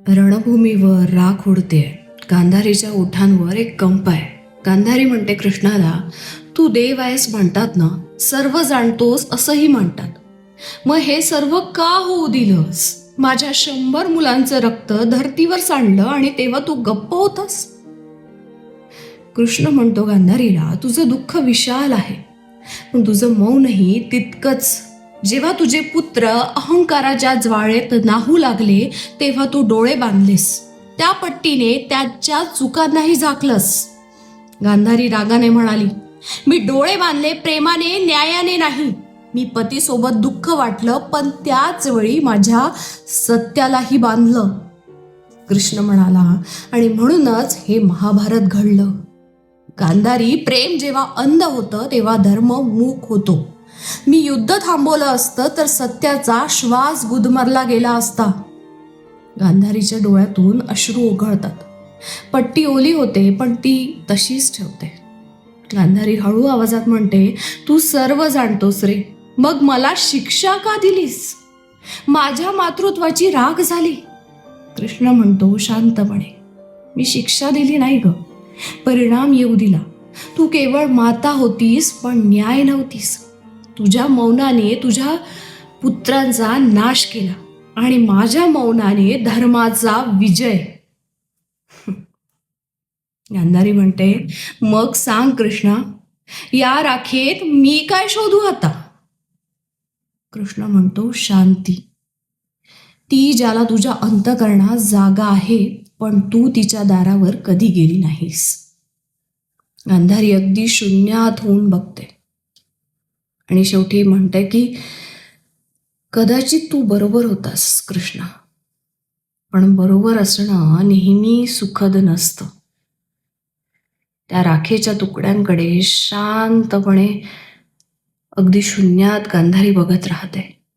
रणभूमीवर राख उडते. गांधारीच्या ओठांवर एक कंप आहे. गांधारी म्हणते कृष्णाला, तू देव आहेस म्हणतात ना, सर्व जाणतोस असंही म्हणतात. मग हे सर्व का होऊ दिलंस? माझ्या 100 मुलांचं रक्त धरतीवर सांडलं आणि तेव्हा तू गप्प होतास. कृष्ण म्हणतो गांधारीला, तुझं दुःख विशाल आहे, पण तुझं मौनही तितकंच. जेव्हा तुझे पुत्र अहंकाराच्या ज्वाळेत नाहू लागले तेव्हा तू डोळे बांधलेस. त्या पट्टीने त्याच्या चुकांनाही झाकलंस. गांधारी रागाने म्हणाली, मी डोळे बांधले प्रेमाने, न्यायाने नाही. मी पतीसोबत दुःख वाटलं, पण त्याच वेळी माझ्या सत्यालाही बांधलं. कृष्ण म्हणाला, आणि म्हणूनच हे महाभारत घडलं. गांधारी, प्रेम जेव्हा अंध होतं तेव्हा धर्म मूक होतो. मी युद्ध थांबवलं असतं तर सत्याचा श्वास गुदमरला गेला असता. गांधारीच्या डोळ्यातून अश्रू ओघळतात. पट्टी ओली होते पण ती तशीच ठेवते. गांधारी हळू आवाजात म्हणते, तू सर्व जाणतोस रे, मग मला शिक्षा का दिलीस? माझ्या मातृत्वाची राख झाली. कृष्ण म्हणतो शांतपणे, मी शिक्षा दिली नाही ग, परिणाम येऊ दिला. तू केवळ माता होतीस पण न्याय नव्हतीस. तुझ्या मौनाने तुझ्या पुत्रांचा नाश केला आणि माझ्या मौनाने धर्माचा विजय. गांधारी म्हणते, मग सांग कृष्णा, या राखेत मी काय शोधू आता? कृष्ण म्हणतो, शांती. ती ज्याला तुझ्या अंतःकरणात जागा आहे, पण तू तिच्या दारावर कधी गेली नाहीस. गांधारी अगदी शून्यात होऊन बघते आणि शेवटी म्हणते की कदाचित तू बरोबर होतास कृष्णा, पण बरोबर असणं नेहमी सुखद नसतं. त्या राखेच्या तुकड्यांकडे शांतपणे अगदी शून्यात गांधारी बघत राहते.